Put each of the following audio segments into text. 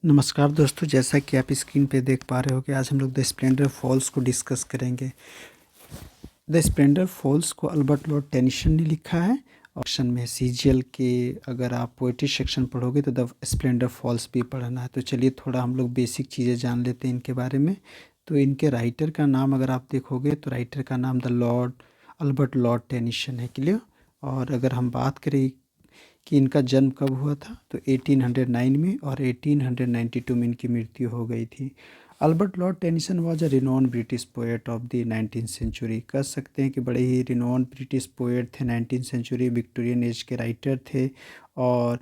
नमस्कार दोस्तों, जैसा कि आप स्क्रीन पे देख पा रहे हो कि आज हम लोग द स्प्लेंडर फॉल्स को डिस्कस करेंगे। द स्प्लेंडर फॉल्स को अल्बर्ट लॉर्ड टेनिसन ने लिखा है। ऑप्शन में सीजीएल के अगर आप पोएट्री सेक्शन पढ़ोगे तो द स्प्लेंडर फॉल्स भी पढ़ना है। तो चलिए थोड़ा हम लोग बेसिक चीज़ें जान लेते हैं इनके बारे में। तो इनके राइटर का नाम अगर आप देखोगे तो राइटर का नाम अल्बर्ट लॉर्ड टेनिसन है। क्लियर। और अगर हम बात करें कि इनका जन्म कब हुआ था तो 1809 में और 1892 में इनकी मृत्यु हो गई थी। Albert Lord Tennyson was a renowned British poet of the 19th century. कह सकते हैं कि बड़े ही रिनोन ब्रिटिश पोएट थे। 19th सेंचुरी विक्टोरियन एज के राइटर थे और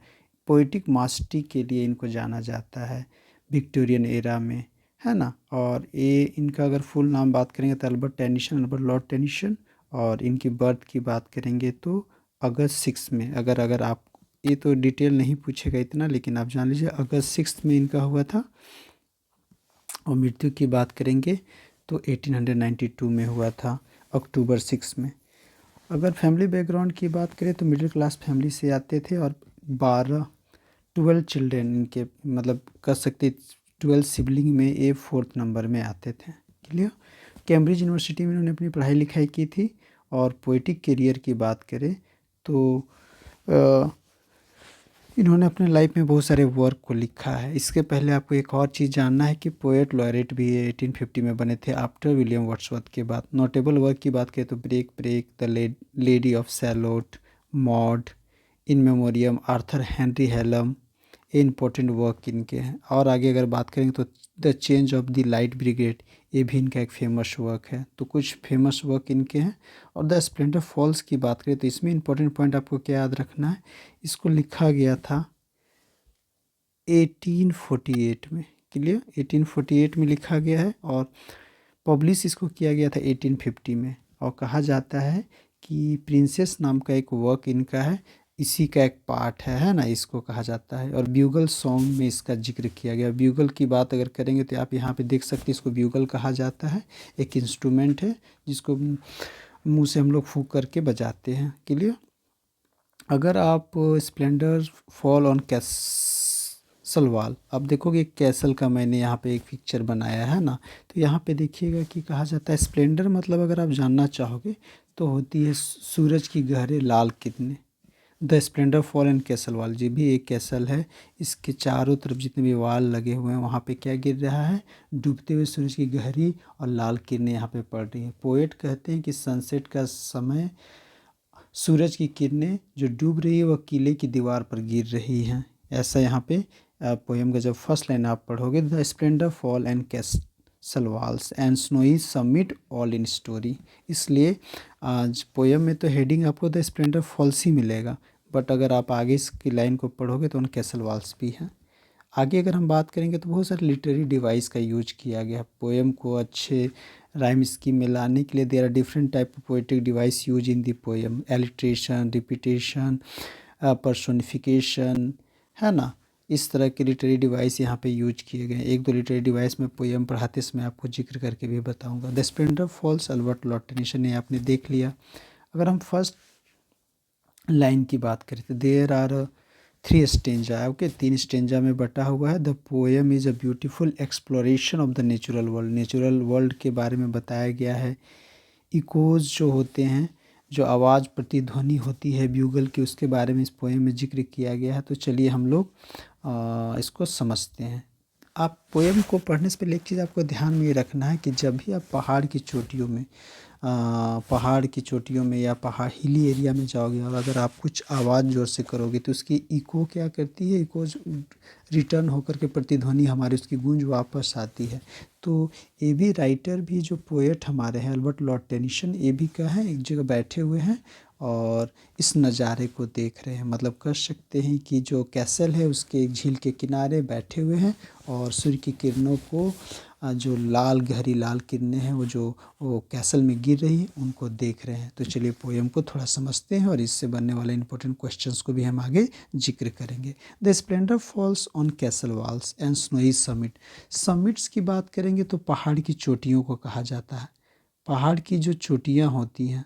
पोइटिक मास्टरी के लिए इनको जाना जाता है विक्टोरियन एरा में, है ना। और ये इनका अगर फुल नाम बात करेंगे तो अल्बर्ट लॉर्ड टेनिसन। और इनकी बर्थ की बात करेंगे तो अगस्त 6 में, अगर आप, ये तो डिटेल नहीं पूछेगा इतना, लेकिन आप जान लीजिए अगस्त 6 में इनका हुआ था। और मृत्यु की बात करेंगे तो 1892 में हुआ था, अक्टूबर 6 में। अगर फैमिली बैकग्राउंड की बात करें तो मिडिल क्लास फैमिली से आते थे और 12 चिल्ड्रेन इनके, मतलब कह सकते 12 सिबलिंग में ये 4th नंबर में आते थे। क्लियर। कैम्ब्रिज यूनिवर्सिटी में इन्होंने अपनी पढ़ाई लिखाई की थी। और पोइटिक करियर की बात करें तो अ, इन्होंने अपने लाइफ में बहुत सारे वर्क को लिखा है। इसके पहले आपको एक और चीज़ जानना है कि पोएट लॉरेट भी ये 1850 में बने थे आफ्टर विलियम वर्ड्सवर्थ के बाद। नोटेबल वर्क की बात करें तो break break, the lady of Shalott, Maud, in Memoriam, Arthur Henry Hallam, ये इंपॉर्टेंट वर्क इनके हैं। और आगे अगर बात करेंगे तो the change of the light brigade, ये भी इनका एक फेमस वर्क है। तो कुछ फेमस वर्क इनके हैं। और द स्प्लेंडर फॉल्स की बात करें तो इसमें इंपॉर्टेंट पॉइंट आपको क्या याद रखना है, इसको लिखा गया था 1848 में। क्लियर। 1848 में लिखा गया है और पब्लिश इसको किया गया था 1850 में। और कहा जाता है कि प्रिंसेस नाम का एक वर्क इनका है, इसी का एक पार्ट है ना, इसको कहा जाता है। और ब्यूगल सॉन्ग में इसका जिक्र किया गया। ब्यूगल की बात अगर करेंगे तो आप यहाँ पे देख सकते हैं, इसको ब्यूगल कहा जाता है। एक इंस्ट्रूमेंट है जिसको मुंह से हम लोग फूंक करके बजाते हैं। क्लियर। अगर आप स्प्लेंडर फॉल ऑन कैसल वाल, अब देखोगे कैसल का मैंने यहाँ पे एक पिक्चर बनाया है ना। तो यहाँ पे देखिएगा कि कहा जाता है स्प्लेंडर मतलब अगर आप जानना चाहोगे तो होती है सूरज की गहरे लाल किरणें। The splendour fall and castle वाल, ये भी एक कैसल है। इसके चारों तरफ जितने भी वाल लगे हुए हैं वहाँ पे क्या गिर रहा है, डूबते हुए सूरज की गहरी और लाल किरणें यहाँ पे पड़ रही हैं। पोएट कहते हैं कि सनसेट का समय सूरज की किरणें जो डूब रही है वह किले की दीवार पर गिर रही हैं। ऐसा यहाँ पे पोएम का जब फर्स्ट लाइन आप पढ़ोगे, the splendour fall and castle walls and snowy summit all in story. इसलिए आज पोएम में तो हेडिंग आपको द स्प्लेंडर फॉल्स ही मिलेगा, बट अगर आप आगे इसकी लाइन को पढ़ोगे तो उन कैसल वॉल्स भी हैं। आगे अगर हम बात करेंगे तो बहुत सारे लिटरेरी डिवाइस का यूज किया गया पोएम को अच्छे राइम स्कीम में लाने के लिए। There are different type of poetic device use in the poem, alliteration, repetition, personification, है ना। इस तरह के लिटरेरी डिवाइस यहाँ पे यूज किए गए। एक दो लिटरेरी डिवाइस में पोएम पढ़ाते समय आपको जिक्र करके भी बताऊंगा। The splendour falls Albert Lord Tennyson ने आपने देख लिया। अगर हम फर्स्ट लाइन की बात करें तो there are 3 stanza, okay, 3 stanza में बटा हुआ है। The poem is a beautiful exploration of the natural world, natural world के बारे में बताया गया है। इकोज जो होते हैं, जो आवाज़ प्रतिध्वनि होती है ब्यूगल की, उसके बारे में इस पोएम में जिक्र किया गया है। तो चलिए हम लोग इसको समझते हैं। आप पोएम को पढ़ने से पहले एक चीज़ आपको ध्यान में ये रखना है कि जब भी आप पहाड़ की चोटियों में या पहाड़ हिली एरिया में जाओगे और अगर आप कुछ आवाज़ ज़ोर से करोगे तो उसकी इको क्या करती है, इको रिटर्न होकर के प्रतिध्वनि हमारी उसकी गूंज वापस आती है। तो ये भी राइटर भी जो पोएट हमारे हैं अल्बर्ट लॉर्ड टेनिसन, ये भी क्या है, एक जगह बैठे हुए हैं और इस नज़ारे को देख रहे हैं। मतलब कह सकते हैं कि जो कैसल है उसके एक झील के किनारे बैठे हुए हैं और सूर्य की किरणों को जो लाल गहरी लाल किरणें हैं वो कैसल में गिर रही है, उनको देख रहे हैं। तो चलिए पोएम को थोड़ा समझते हैं और इससे बनने वाले इंपॉर्टेंट क्वेश्चंस को भी हम आगे जिक्र करेंगे। The splendour falls on castle walls and snowy summit, summits की बात करेंगे तो पहाड़ की चोटियों को कहा जाता है। पहाड़ की जो चोटियाँ होती हैं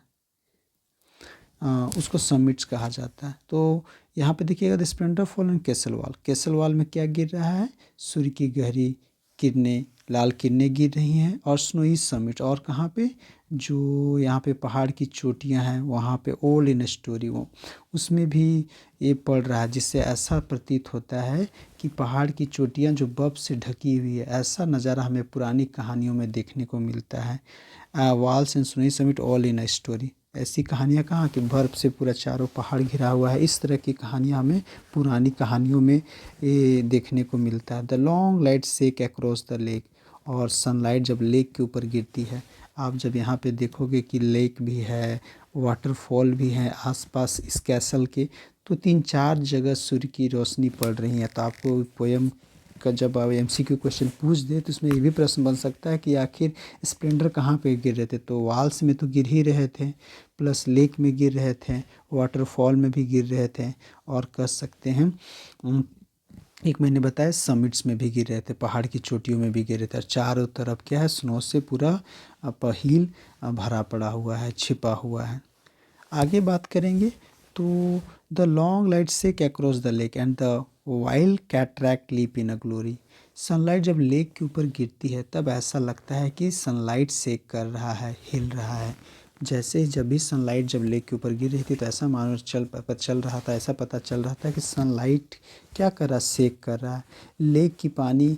उसको समिट्स कहा जाता है। तो यहाँ पे देखिएगा the splendour fall and castle wall. Castle wall में क्या गिर रहा है, सूर्य की गहरी किरणें, लाल किरणें गिर रही हैं, और स्नोई समिट, और कहाँ पे, जो यहाँ पे पहाड़ की चोटियाँ हैं वहाँ पे, ओल्ड इन स्टोरी वो उसमें भी ये पड़ रहा है, जिससे ऐसा प्रतीत होता है कि पहाड़ की चोटियाँ जो बर्फ़ से ढकी हुई है, ऐसा नज़ारा हमें पुरानी कहानियों में देखने को मिलता है। Walls and snowy summit all in a story, ऐसी कहानियाँ कहाँ कि बर्फ़ से पूरा चारों पहाड़ घिरा हुआ है, इस तरह की कहानियाँ हमें पुरानी कहानियों में ये देखने को मिलता है। The long light shakes across the lake, और सनलाइट जब लेक के ऊपर गिरती है, आप जब यहाँ पे देखोगे कि लेक भी है, वाटरफॉल भी है आसपास इस कैसल के, तो 3-4 जगह सूर्य की रोशनी पड़ रही है। तो आपको पोएम का जब आप एमसीक्यू क्वेश्चन पूछ दे तो इसमें ये भी प्रश्न बन सकता है कि आखिर स्प्लेंडर कहाँ पे गिर रहे थे, तो वॉल्स में तो गिर ही रहे थे, प्लस लेक में गिर रहे थे, वाटरफॉल में भी गिर रहे थे, और कह सकते हैं एक मैंने बताया समिट्स में भी गिर रहे थे, पहाड़ की चोटियों में भी गिर रहे थे, और चारों तरफ क्या है, स्नो से पूरा पहील भरा पड़ा हुआ है, छिपा हुआ है। आगे बात करेंगे तो the long light shakes across the lake and the wild cataract leap in a glory. Sunlight जब लेक के ऊपर गिरती है तब ऐसा लगता है कि सनलाइट सेक कर रहा है, हिल रहा है। जैसे ही जब भी सनलाइट जब लेक के ऊपर गिर रही थी तो ऐसा मानो चल रहा था, ऐसा पता चल रहा था कि सनलाइट क्या कर रहा है, सेक कर रहा है। लेक की पानी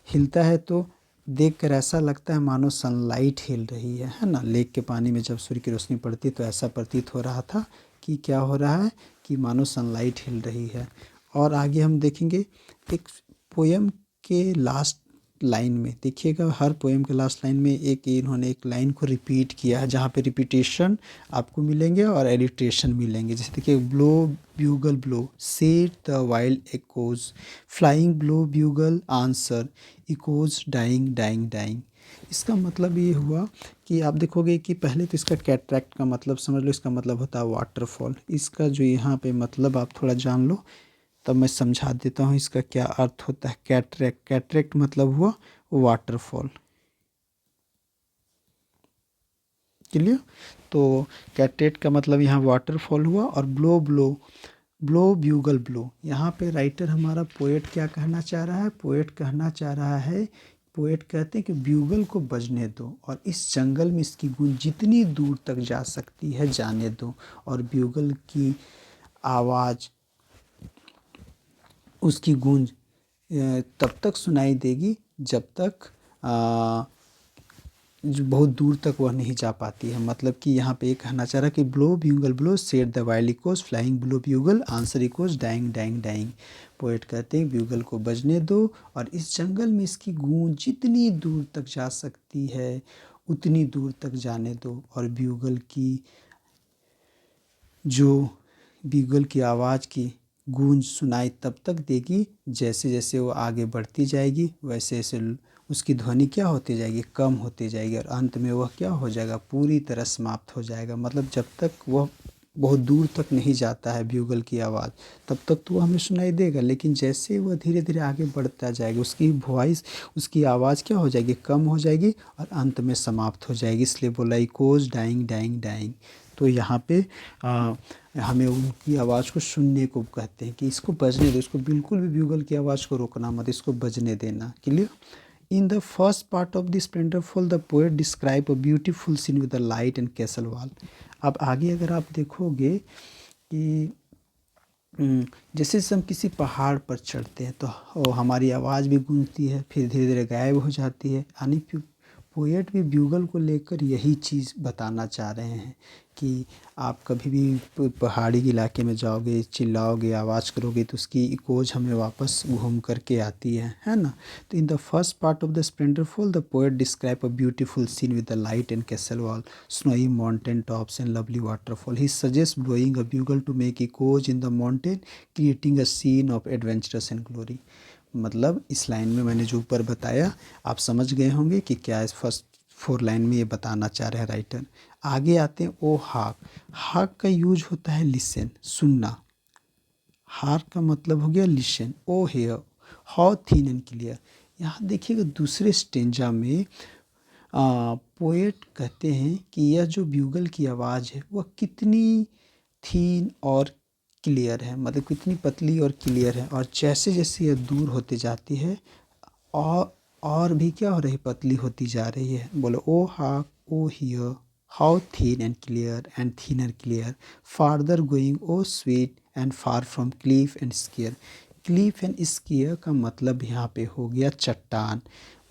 हिलता है तो देखकर ऐसा लगता है मानो सनलाइट हिल रही है ना। लेक के पानी में जब सूर्य की रोशनी पड़ती है तो ऐसा प्रतीत हो रहा था कि क्या हो रहा है, कि मानो सनलाइट हिल रही है। और आगे हम देखेंगे एक पोयम के लास्ट लाइन में, देखिएगा हर पोएम के लास्ट लाइन में एक इन्होंने एक लाइन को रिपीट किया है, जहाँ पे रिपीटेशन आपको मिलेंगे और एडिटेशन मिलेंगे। जैसे देखिए, blow bugle blow set the wild echoes, flying blow bugle answer echoes dying dying dying. इसका मतलब ये हुआ कि आप देखोगे कि पहले तो इसका कैटरैक्ट का मतलब समझ लो, इसका मतलब होता है वाटरफॉल। इसका जो यहाँ पे मतलब आप थोड़ा जान लो तब मैं समझा देता हूँ इसका क्या अर्थ होता है। कैटरैक्ट, कैटरैक्ट मतलब हुआ वाटरफॉल, क्लियर। तो कैटरेट का मतलब यहाँ वाटरफॉल हुआ, और blow blow blow bugle blow, यहाँ पे राइटर हमारा पोएट क्या कहना चाह रहा है, पोएट कहना चाह रहा है, पोएट कहते हैं कि ब्यूगल को बजने दो और इस जंगल में इसकी गूंज जितनी दूर तक जा सकती है जाने दो, और ब्यूगल की आवाज़, उसकी गूंज तब तक सुनाई देगी जब तक जो बहुत दूर तक वह नहीं जा पाती है। मतलब कि यहाँ पे ये कहना चाह रहा है कि blow bugle blow set the wild echoes flying blow bugle answer echoes dying dying dying. Poet कहते हैं ब्यूगल को बजने दो और इस जंगल में इसकी गूंज जितनी दूर तक जा सकती है उतनी दूर तक जाने दो, और ब्यूगल की जो बीगल की आवाज़ की गूंज सुनाई तब तक देगी जैसे जैसे वो आगे बढ़ती जाएगी, वैसे वैसे उसकी ध्वनि क्या होती जाएगी, कम होती जाएगी, और अंत में वह क्या हो जाएगा, पूरी तरह समाप्त हो जाएगा। मतलब जब तक वह बहुत दूर तक नहीं जाता है ब्यूगल की आवाज़, तब तक तो वो हमें सुनाई देगा, लेकिन जैसे वह धीरे धीरे आगे बढ़ता जाएगा उसकी वॉइस, उसकी आवाज़ क्या हो जाएगी, कम हो जाएगी और अंत में समाप्त हो जाएगी। इसलिए बोला इकोज डाइंग डाइंग डाइंग। तो यहाँ पे हमें उनकी आवाज़ को सुनने को कहते हैं कि इसको बजने दो, इसको बिल्कुल भी ब्यूगल की आवाज़ को रोकना मत, इसको बजने देना। Clear. In the first part of the Splenderful, the poet describe a beautiful scene with the light and castle wall. अब आगे अगर आप देखोगे कि जैसे जैसे हम किसी पहाड़ पर चढ़ते हैं तो हमारी आवाज़ भी गूंजती है, फिर धीरे धीरे गायब हो जाती है। यानी पोएट भी ब्यूगल को लेकर यही चीज़ बताना चाह रहे हैं कि आप कभी भी पहाड़ी इलाके में जाओगे, चिल्लाओगे, आवाज़ करोगे तो उसकी इकोज हमें वापस घूम करके आती है ना। तो in the first part of the splendourful the poet describe a beautiful scene with the light and castle wall, snowy mountain tops and lovely waterfall. He suggest blowing a bugle to make echoes in the mountain creating a scene of adventurous and glory. मतलब इस line में मैंने जो ऊपर बताया आप समझ गए होंगे कि क्या इस फर्स्ट 4 लाइन में ये बताना चाह रहे हैं राइटर। आगे आते हैं ओ हाक। हाक का यूज होता है लिसन, सुनना। हाक का मतलब हो गया listen. O hear how thin and clear. यहाँ देखिएगा दूसरे स्टेंजा में पोएट कहते हैं कि यह जो ब्यूगल की आवाज़ है वह कितनी थीन और क्लियर है, मतलब कितनी पतली और क्लियर है। और जैसे जैसे ये दूर होती जाती है और भी क्या हो रही, पतली होती जा रही है। बोलो ओ हा O hear, how thin and clear and thinner clear, farther going O sweet and far from cliff and scar. Cliff and scar का मतलब यहाँ पे हो गया चट्टान।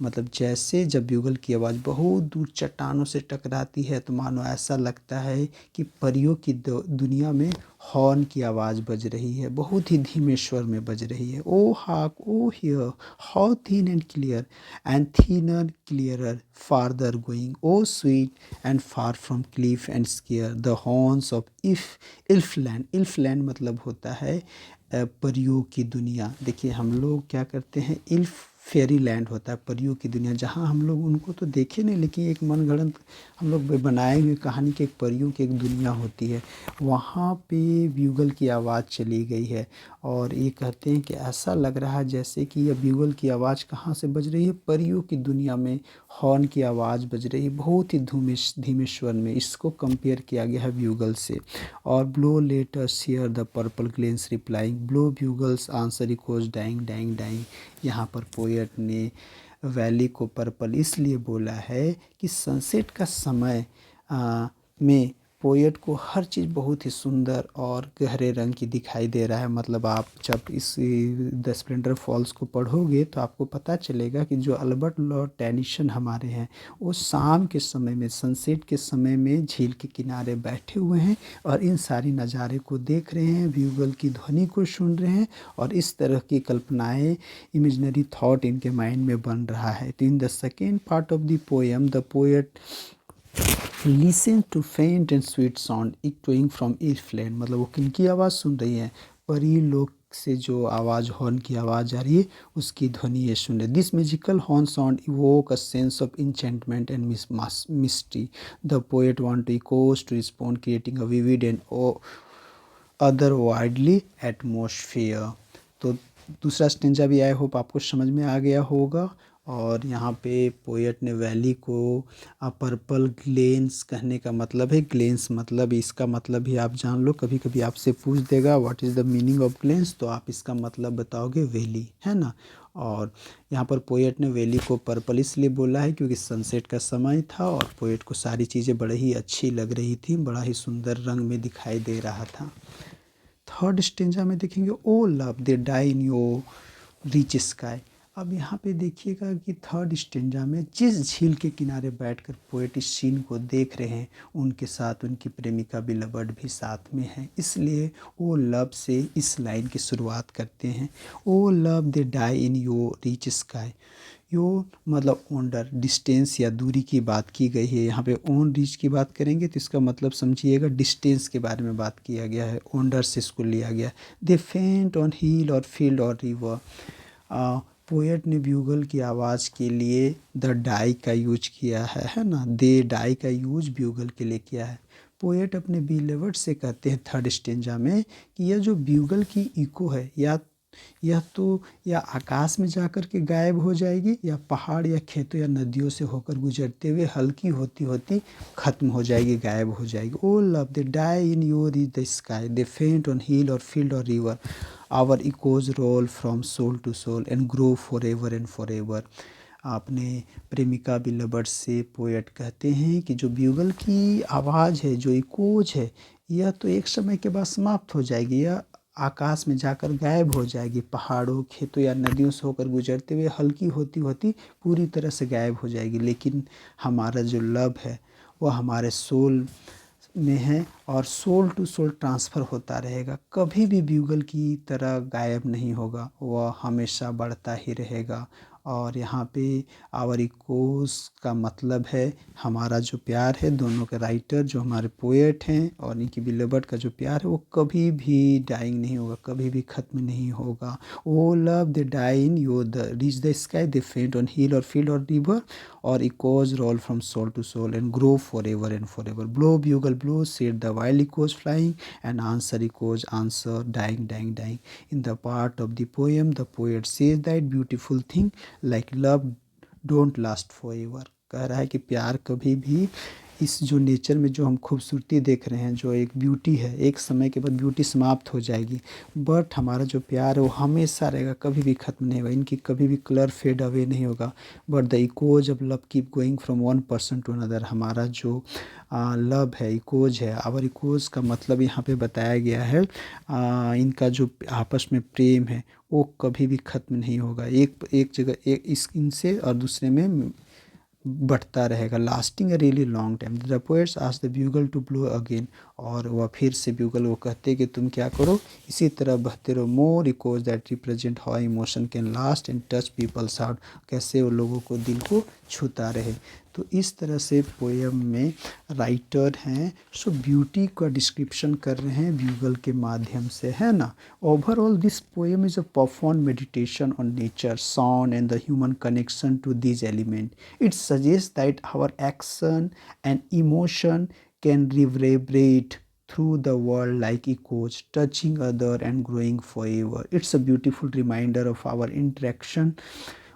मतलब जैसे जब ब्यूगल की आवाज़ बहुत दूर चट्टानों से टकराती है तो मानो ऐसा लगता है कि परियों की दुनिया में हॉर्न की आवाज़ बज रही है, बहुत ही धीमे स्वर में बज रही है। O hark O hear, how thin and clear and thinner clearer, farther going O sweet and far from cliff and scar, the horns of Elfland. Elfland मतलब होता है परियों की दुनिया। देखिए हम लोग क्या करते हैं, इल्फ फेरी लैंड होता है, परियों की दुनिया, जहाँ हम लोग उनको तो देखे नहीं, लेकिन एक मनगढ़ंत हम लोग बनाए हुए कहानी के एक परियों की एक दुनिया होती है, वहाँ पे ब्यूगल की आवाज़ चली गई है। और ये कहते हैं कि ऐसा लग रहा है जैसे कि यह ब्यूगल की आवाज़ कहाँ से बज रही है, परियों की दुनिया में हॉर्न की आवाज़ बज रही है, बहुत ही धीमे स्वर में। इसको कंपेयर किया गया है ब्यूगल से। और blow let us hear the purple glens replying, blow bugles answer echoes dying dying dying. यहाँ पर पोएट ने वैली को पर्पल इसलिए बोला है कि सनसेट का समय में पोएट को हर चीज़ बहुत ही सुंदर और गहरे रंग की दिखाई दे रहा है। मतलब आप जब इस द स्प्लेंडर फॉल्स को पढ़ोगे तो आपको पता चलेगा कि जो अल्बर्ट लॉर्ड टेनिसन हमारे हैं, वो शाम के समय में, सनसेट के समय में झील के किनारे बैठे हुए हैं और इन सारी नज़ारे को देख रहे हैं, ब्यूगल की ध्वनि को सुन रहे हैं, और इस तरह की कल्पनाएं, इमेजिनरी थॉट इनके माइंड में बन रहा है। तो in the second part of the poem the poet listen to faint and sweet sound echoing from Elfland. मतलब वो किनकी आवाज़ सुन रही है, परी लोग से जो आवाज़, हॉर्न की आवाज़ आ रही है, उसकी ध्वनि ये सुन रहे। This musical horn sound evoke a sense of enchantment and mystery, the poet want to echoes to respond creating a vivid and otherworldly atmosphere. तो दूसरा स्टेंजा भी आई होप आपको समझ में आ गया होगा। और यहाँ पे पोएट ने वैली को पर्पल ग्लेन्स कहने का मतलब है, ग्लेन्स मतलब इसका मतलब ही आप जान लो। कभी कभी आपसे पूछ देगा what is the meaning of glance, तो आप इसका मतलब बताओगे वैली, है ना। और यहाँ पर पोएट ने वैली को पर्पल इसलिए बोला है क्योंकि सनसेट का समय था और पोएट को सारी चीज़ें बड़ी ही अच्छी लग रही थी, बड़ा ही सुंदर रंग में दिखाई दे रहा था। थर्ड स्टेंजा में देखेंगे O love they die in your rich sky. अब यहाँ पे देखिएगा कि थर्ड स्टेंजा में जिस झील के किनारे बैठकर पोएट इस सीन को देख रहे हैं, उनके साथ उनकी प्रेमिका बिलवर्ड भी साथ में है, इसलिए ओ लव से इस लाइन की शुरुआत करते हैं। O love they die in your rich sky. यो मतलब ओंडर, डिस्टेंस या दूरी की बात की गई है। यहाँ पे ओन रीच की बात करेंगे तो इसका मतलब समझिएगा डिस्टेंस के बारे में बात किया गया है, ओंडर से इसको लिया गया। दे फेंट ऑन हिल और फील्ड और रिवर। पोएट ने ब्यूगल की आवाज़ के लिए द डाई का यूज किया है ना, दे डाई का यूज ब्यूगल के लिए किया है। पोएट अपने बिलवर्ड से कहते हैं थर्ड स्टेंजा में कि यह जो ब्यूगल की इको है, या आकाश में जाकर के गायब हो जाएगी, या पहाड़ या खेतों या नदियों से होकर गुजरते हुए हल्की होती होती ख़त्म हो जाएगी, गायब हो जाएगी। O love they die in your is the sky, they faint on hill और फील्ड और river, our echoes roll from soul to soul and grow for ever and for ever. अपने प्रेमिका बिलवर्ड से पोएट कहते हैं कि जो bugle की आवाज़ है, जो इकोज है, यह तो एक समय के बाद समाप्त हो जाएगी, यह आकाश में जाकर गायब हो जाएगी, पहाड़ों, खेतों या नदियों से होकर गुजरते हुए हल्की होती होती पूरी तरह से गायब हो जाएगी। लेकिन हमारा जो लव है वह हमारे सोल में है और सोल टू सोल ट्रांसफ़र होता रहेगा, कभी भी ब्यूगल की तरह गायब नहीं होगा, वह हमेशा बढ़ता ही रहेगा। और यहाँ पे आवर इकोस का मतलब है हमारा जो प्यार है, दोनों के राइटर जो हमारे पोएट हैं और इनकी बिलवर्ड का जो प्यार है वो कभी भी डाइंग नहीं होगा, कभी भी ख़त्म नहीं होगा। O love they die in your the rich the sky, they faint on hill और फील्ड और रिवर, और echoes roll from soul to soul and grow forever and forever. Blow bugle blow, said the wild echoes flying, and answer echoes answer, dying, dying, dying. In the part of the poem, the poet says that beautiful thing like love don't last forever. कह रहा है कि प्यार कभी भी इस जो nature में जो हम खूबसूरती देख रहे हैं, जो एक ब्यूटी है, एक समय के बाद ब्यूटी समाप्त हो जाएगी, बट हमारा जो प्यार है वो हमेशा रहेगा, कभी भी ख़त्म नहीं होगा, इनकी कभी भी कलर फेड अवे नहीं होगा। But the echoes of love keep going from one person to another. हमारा जो लव है, इकोज है, आवर इकोज का मतलब यहाँ पे बताया गया है, इनका जो आपस में प्रेम है वो कभी भी ख़त्म नहीं होगा, एक एक जगह एक इस इनसे और दूसरे में बढ़ता रहेगा, lasting a really long time. The poets ask the bugle to blow again, और वह फिर से ब्यूगल वो कहते कि तुम क्या करो, इसी तरह बहते रहो। More echoes that represent how emotion can last and touch people's heart, कैसे वो लोगों को दिल को छूता रहे। तो इस तरह से पोएम में राइटर हैं सो ब्यूटी का डिस्क्रिप्शन कर रहे हैं ब्यूगल के माध्यम से, है ना। Overall this poem is a perform meditation on nature, sound and the human connection to this element. It suggests that our action and emotion can reverberate through the world like echoes, touching other and growing forever. It's a beautiful reminder of our interaction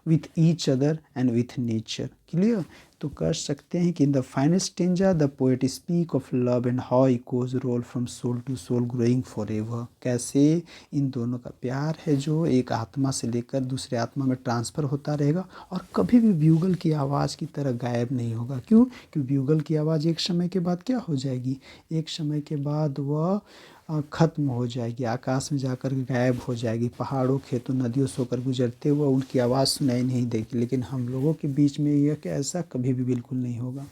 with each other and with nature. Clear? तो कर सकते हैं कि in the final stanza the poet speak of love and how echoes roll from soul to soul growing for ever. कैसे इन दोनों का प्यार है जो एक आत्मा से लेकर दूसरे आत्मा में ट्रांसफ़र होता रहेगा और कभी भी ब्यूगल की आवाज़ की तरह गायब नहीं होगा। क्यों? क्योंकि ब्यूगल की आवाज़ एक समय के बाद क्या हो जाएगी, एक समय के बाद वह ख़त्म हो जाएगी, आकाश में जाकर गायब हो जाएगी, पहाड़ों खेतों नदियों से होकर गुजरते हुए उनकी आवाज़ सुनाई नहीं देगी। लेकिन हम लोगों के बीच में यह कि ऐसा कभी भी बिल्कुल नहीं होगा।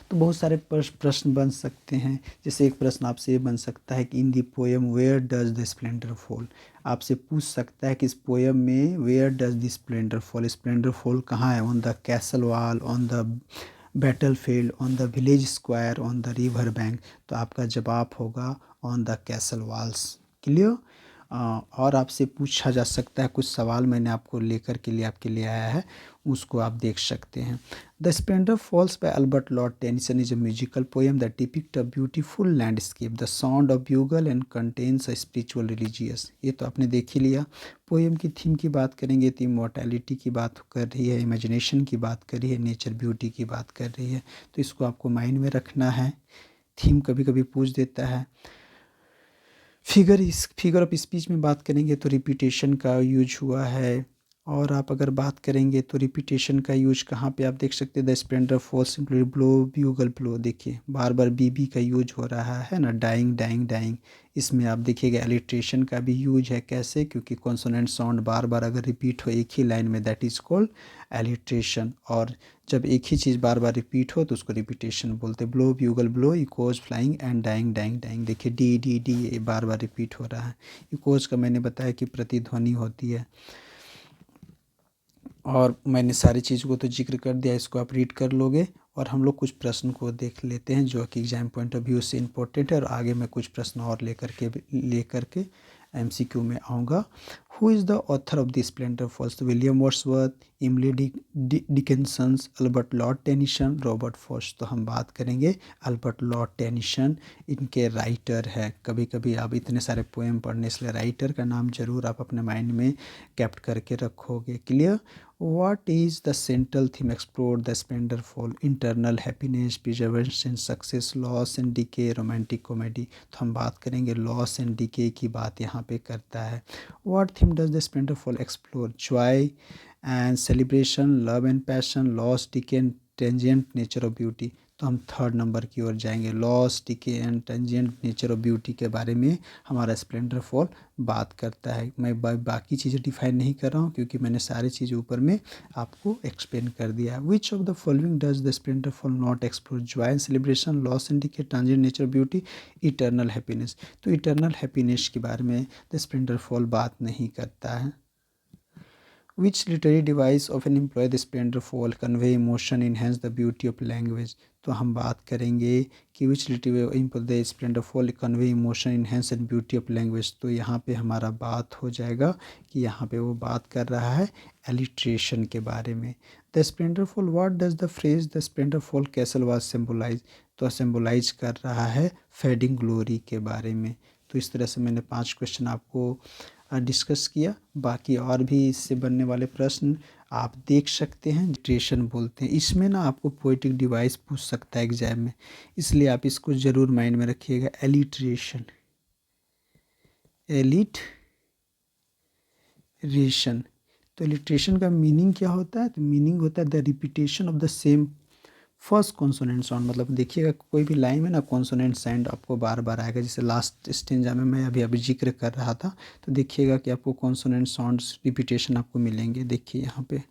तो बहुत सारे प्रश्न बन सकते हैं, जैसे एक प्रश्न आपसे ये बन सकता है कि in the poem where does the splendour fall. आपसे पूछ सकता है कि इस पोएम में where does the splendour fall, splendour fall कहाँ है, on the castle wall, on the battlefield, on the village square, on the river bank. तो आपका जवाब होगा on the castle walls. Clear? और आपसे पूछा जा सकता है, कुछ सवाल मैंने आपको लेकर के लिए आपके लिए आया है, उसको आप देख सकते हैं। The splendour falls by Albert Lord Tennyson is a musical poem that depict a beautiful landscape, the sound of bugle and contains a spiritual religious. ये तो आपने देख ही लिया। पोएम की थीम की बात करेंगे तो इमॉर्टैलिटी की बात कर रही है, इमेजिनेशन की बात कर रही है, नेचर ब्यूटी की बात कर रही है। तो इसको आपको माइंड में रखना है। थीम कभी कभी पूछ देता है। फिगर ऑफ स्पीच में बात करेंगे तो रिपीटेशन का यूज हुआ है। और आप अगर बात करेंगे तो रिपीटेशन का यूज कहाँ पे आप देख सकते हैं, the splendour falls simply blow bugle blow, देखिए बार बार बीबी का यूज हो रहा है ना, डाइंग डाइंग डाइंग। इसमें आप देखिएगा एलिट्रेशन का भी यूज है। कैसे? क्योंकि कॉन्सोनेंट साउंड बार बार अगर रिपीट हो एक ही लाइन में, दैट इज़ कॉल्ड एलिट्रेशन। और जब एक ही चीज़ बार बार रिपीट हो तो उसको रिपीटेशन बोलते हैं। Blow bugle blow, echoes flying and dying dying dying. देखिए डी डी डी ये बार बार रिपीट हो रहा है। इकोज का मैंने बताया कि प्रतिध्वनि होती है। और मैंने सारी चीज़ों को तो जिक्र कर दिया, इसको आप रीड कर लोगे। और हम लोग कुछ प्रश्न को देख लेते हैं जो कि एग्जाम पॉइंट ऑफ व्यू से इम्पोर्टेंट है, और आगे मैं कुछ प्रश्न और लेकर के एमसीक्यू में आऊँगा। Who is the author of the splendour falls? William Wordsworth, Emily Dickinsons, Albert Lord Tennyson, Robert Frost. तो हम बात करेंगे अल्बर्ट लॉर्ड टेनिसन, इनके राइटर है। कभी कभी आप इतने सारे पोएम पढ़ने, इसलिए राइटर का नाम जरूर आप अपने माइंड में कैप्ट करके रखोगे। Clear? What is the central theme explored the splendor fall? Internal happiness, preservation, success, loss and decay, romantic comedy। तो हम बात करेंगे लॉस एंड डिके की बात यहाँ पे करता है। What theme does the splendor fall explore? Joy and celebration, love and passion, loss, decay and transient nature of beauty। तो हम थर्ड नंबर की ओर जाएंगे। Loss, decay and transient nature of beauty के बारे में हमारा स्प्लेंडर फॉल बात करता है। मैं बाकी चीज़ें डिफाइन नहीं कर रहा हूँ क्योंकि मैंने सारी चीज़ें ऊपर में आपको एक्सप्लेन कर दिया है। Which of the following does the splendour fall not explore? Joy and celebration, loss and decay, transient nature beauty, eternal happiness. तो इटर्नल हैप्पीनेस के बारे में द स्प्लेंडर फॉल बात नहीं करता है। Which literary device often employ the splendor fall, convey emotion, enhance the beauty of language? तो हम बात करेंगे कि which literary employ the splendor fall, convey emotion, enhance and beauty of language। तो यहाँ पे हमारा बात हो जाएगा कि यहाँ पे वो बात कर रहा है एलिट्रेशन के बारे में। The splendour fall, what does the phrase the splendour fall castle was symbolise? तो सिम्बोलाइज कर रहा है फेडिंग ग्लोरी के बारे में। तो इस तरह से मैंने 5 क्वेश्चन आपको डिस्कस किया। बाकी और भी इससे बनने वाले प्रश्न आप देख सकते हैं। लिट्रेशन बोलते हैं, इसमें ना आपको पोएटिक डिवाइस पूछ सकता है एग्जाम में, इसलिए आप इसको ज़रूर माइंड में रखिएगा। Alliteration, alliteration. तो एलिट्रेशन का मीनिंग क्या होता है? तो मीनिंग होता है the repetition of the same first consonant sound. मतलब देखिएगा कोई भी लाइन में ना कॉन्सोनेंट साउंड आपको बार बार आएगा। जैसे लास्ट स्टेंजा में मैं अभी जिक्र कर रहा था, तो देखिएगा कि आपको कॉन्सोनेंट साउंड्स रिपीटेशन आपको मिलेंगे। देखिए यहाँ पे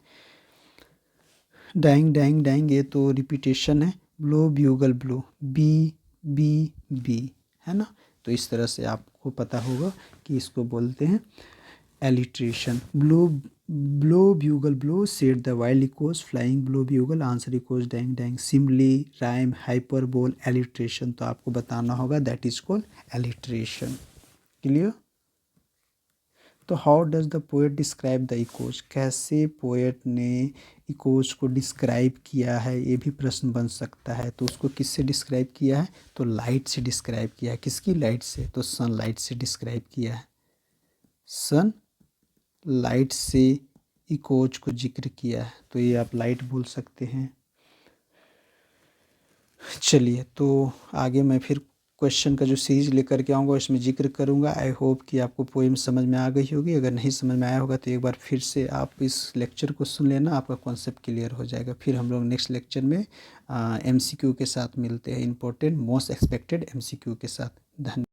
डाइंग डाइंग डाइंग, ये तो रिपीटेशन है। Blow bugle blow, B B B, है ना। तो इस तरह से आपको पता होगा कि इसको बोलते हैं alliteration. Blow blow bugle blow, set the wild echoes, flying blow bugle, answer echoes dying dying, simile rhyme hyperbole alliteration. तो आपको बताना होगा that is called alliteration. Clear? तो how does the poet describe the echoes, कैसे poet ने echoes को describe किया है, ये भी प्रश्न बन सकता है। तो उसको किससे डिस्क्राइब किया है? तो लाइट से डिस्क्राइब किया है। किसकी लाइट से? तो सन लाइट से डिस्क्राइब किया है। सन लाइट से इकोज को जिक्र किया है, तो ये आप लाइट बोल सकते हैं। चलिए, तो आगे मैं फिर क्वेश्चन का जो सीरीज लेकर के आऊँगा इसमें जिक्र करूँगा। आई होप कि आपको पोएम समझ में आ गई होगी। अगर नहीं समझ में आया होगा तो एक बार फिर से आप इस लेक्चर को सुन लेना, आपका कॉन्सेप्ट क्लियर हो जाएगा। फिर हम लोग नेक्स्ट लेक्चर में MCQ के साथ मिलते हैं, इम्पोर्टेंट मोस्ट एक्सपेक्टेड MCQ के साथ। धन्यवाद।